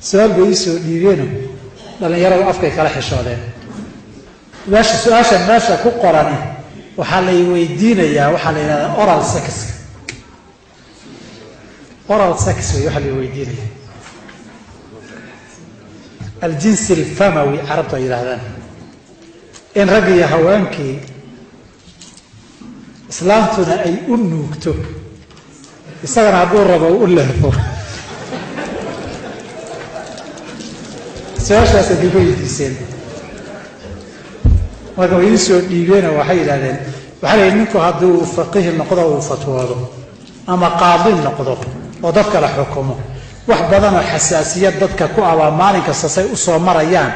su'aal bay soo dhiibeen dhalinyaradu afkay kala xishoodeen meesha su'aasha meesha ku qoran waxaa la weydiinayaa waxaa la yiraahdaa oral sex waxa la weydiinayaa الجنس الفموي عربته يراهدان إن رجي هوانكي إسلامتنا أي أنوكتو يستغنى عبور ربا وقول له فوق سواش لا سيديكو يديسين وقالوا ينسوا ديبين وحي لذين وحالي إنكو هدو فقيه النقضة وفتواضو أما قاضي النقضة وضفك لحكمه wax badan oo xasaasiyad dadka ku aba maalin kasta say u soo marayaan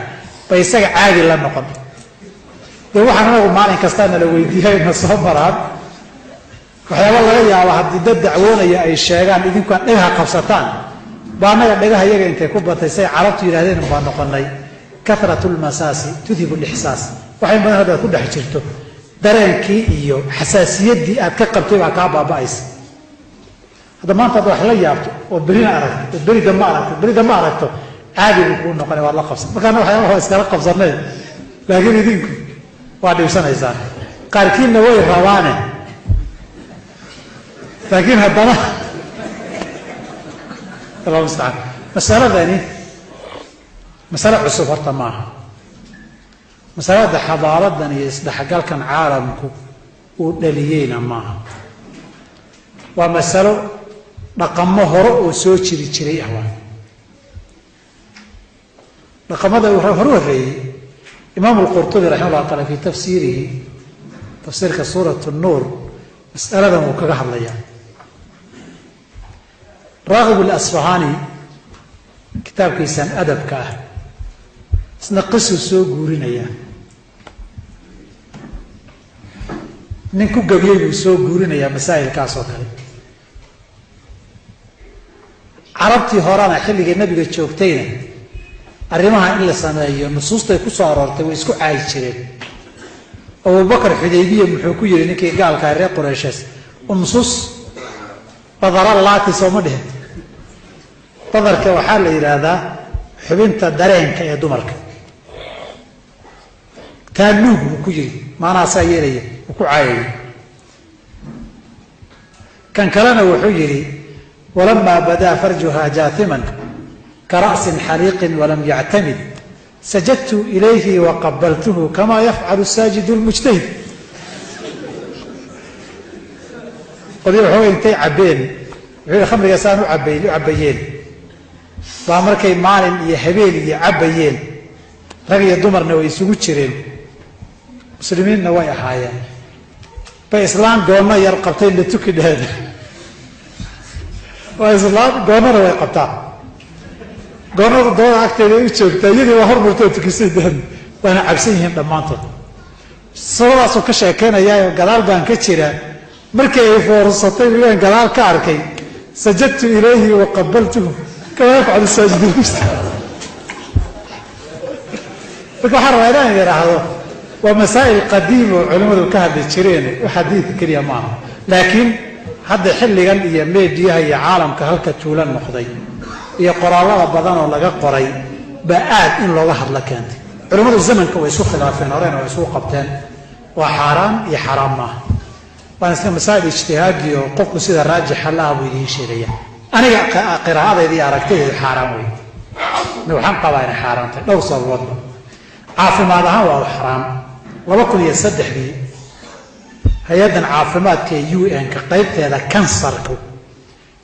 bay isaga caadi la noqon waxaan maalin kasta la weydiiyay ma soo maraan waxyaabo laga yaabo haddii dad dacwoonaya ay sheegaan idinku aan dhagaha qabsataan baanaga dhagaha iyaga intay ku batay say carabtu yiraahdeen baa noqonay kathratul masasi tudhibu al-ihsas waxay badan hada ku dhex jirto dareenkii iyo xasaasiyadii aad ka qabtay baa ka baaba'aysa هذا ما أنت ضح لي يابط وبرينا أركت بريدة ما أركته عادي بيكون نقني والله قفص ما كان واحد هو إسكال قفص ليه لكن يدينكم واحد يسنى إنسان قاركين نوي روانة لكن هذا ما الله المستعان مسألة ثانية مسألة عصف هرتا معها مسألة ده حضارات ثانية ده حقال كان عالمكم ودليين معها ومسألة dhaqamo hore oo soo jiray ahwaan dhaqamada hore Imam al-Qurtubi rahimahullah ta'ala fi tafsirihi tafsirka surah an-nur mas'aladan uu kaga hadlayaa Raghib al-Asfahani kitabkiisan adabka ah isna qiso soo guurinaya ninku gabiyay soo guurinaya masaa'ilkaas oo kale عربتي هرانا حلقة النبي جوكتين arrimaha in la sameeyo nusuustay ku soo aroortay way isku caayireen Abu Bakar Xudaybiya muxuu ku yiri ninkii gaalka reer Quraysh nusus badara laati soomade badarka waxa la yiraahdaa xubinta dareenka ee dumarka taalugu ku yiri maana saayiraya ku caayay kan kalena wuxuu yiri ولما بدا فرجها جاثما كرأس حريق ولم يعتمد سجدت إليه وقبلته كما يفعل الساجد المجتهد قليل هو انتي عبين خمر يسان عبيين بامركي مال يحبين يعبيين رغي الدمر نوي سوچرين مسلمين نوايا حايا فإسلام قولنا يرقبتين لتوكد هذا وإسلام قولنا ويقبتها قولنا دور أكتر يوتشوكتا يدي وهر مرتوتك يسيدهم وانا عبسيهم دمانتهم صورة سوكشا كان يايو قلال بان كتيرا مركي فرصتين لين قلال كاركي سجدت إليه وقبلته كما يفعل الساجد المجتهد بكو حرم إلهي يراهدو ومسائل قديمة وعلماء الكهف الشرين وحديث كريا معه لكن هذا حلقان إيا ميديها إيا عالم كهلك تولان مخضي إيا قرارات بدان ولا قري بآد إن الله هذا لكانت علماء الزمن كوا يسوق خلافين ورين ويسوق قبتين وحرام يا حرام ما وأنا مسائل اجتهادي وقف سيد الراجح الله ويدي شريعة أنا قراءة ذي أركته حرام وي لو حن قبائل حرام لو صار وضع عاف ما هو حرام وبكون يصدح لي هيدا عافمات كي UN كقيبت هذا كانسركو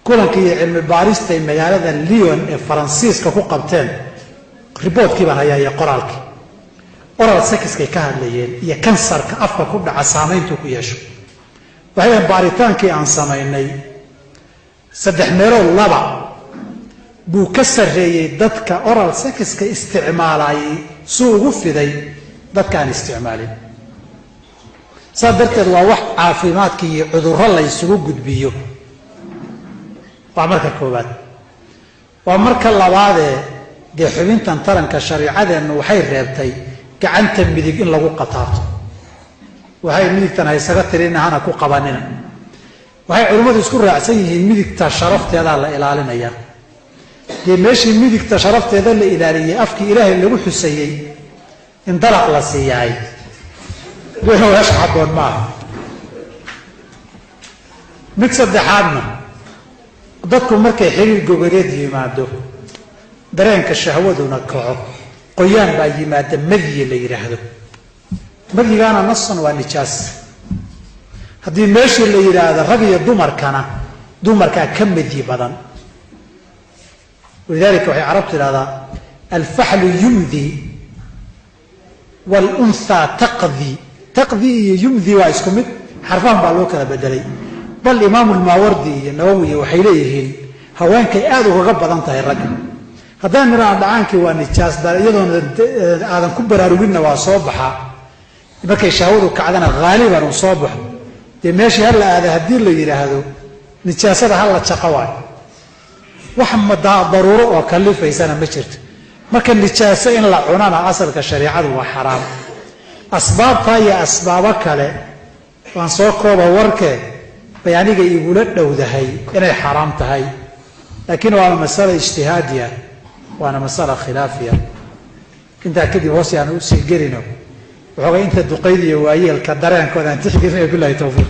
كلن كي علم باريستا مجالة ليون فرانسيس كفو قبتين ريبوت كيبا هيا يقرالك أورال سكس كي كهد ليين يا كانسر كأفكا كبدا عسامين توكو يشو وهي باريتان كي عن ساميني سدح ميرو لبا بو كسر هي دادك أورال سكس كي استعمالاي سوء غفدي دادك عن استعمالي صدرت الواح عافيمات كي عذر الله يسوق قدبيو وعمرك الكوبات وعمرك اللباد دي حبين تنطرن كشريعة انه وحي ريبتي كعنت مديق ان لغو قطعت وحي مديق تنهي سغت لنا هانا كو قباننا وحي علمات يسكر رأسيه مديق تشرفت هذا الله إلالنا إياه dee meeshii midigta sharafteeda la ilaaliyey afkii ilaahay lagu xusayey in dalaq la siiyahay weesha xaboon maaha. mid saddexaadna dadku markay xiriir goboleed yimaado dareenka shahwaduna kaco qoyaan baa yimaada madyi la yidhaahdo. madyigaana nasan waa nijaas. haddii meeshii la yidhaahdo rag iyo dumarkana dumarkaa ka madyi badan. walidaalika waxay carabtu idhahdaa alfaxlu yumdi wاlunhaa taqdi. taqdi iyo yumdi waa isku mid, xarfaan baa loo kala bedelay. bal imaamu lmaawardi iyo nawowi waxay leeyihiin haweenkay aad ugaga badan tahay ragga. haddaan nidhaha dhacaankii waa nijaas iyadoona aadan ku baraaruginna waa soo baxaa. markay shahwadu kacdana haaliban uu soo baxo dee meeshii hala aada haddii la yidhaahdo nijaasada hala jaqa waayo. wax daruuro oo kalifaysana ma jirto. marka nijaaso in la cunana asalka shareicadu waa xaraam. asbaabtaa iyo asbaabo kale waan soo kooba warkee bay aniga igula dhowdahay inay xaraam tahay, laakiin waana masala ijtihaadiya, waana masala khilaafiya. intaa kadib hoos yaanu usii gelino waxoogay inta duqayd iyo waayeelka dareenkooda aan tixgelinayo bilahi tawfiiq.